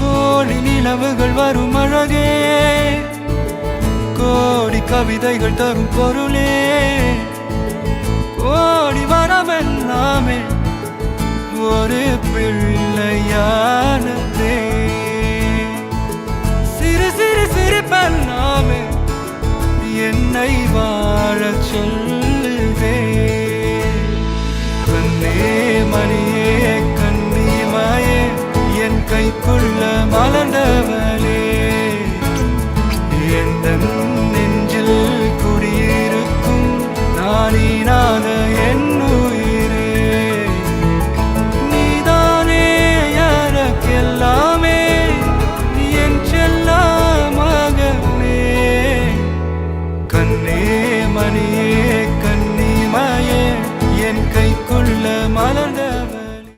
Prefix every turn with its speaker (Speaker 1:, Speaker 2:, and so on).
Speaker 1: கோடி நிலவுகள் வரும் அழகே, கோடி கவிதைகள் தரும் பொருளே, கோடி வரமெல்லாமே ஒரு பிள்ளையானதே. சிறு சிறு சிரிப்பெல்லாமே என்னை வாழச் சொல்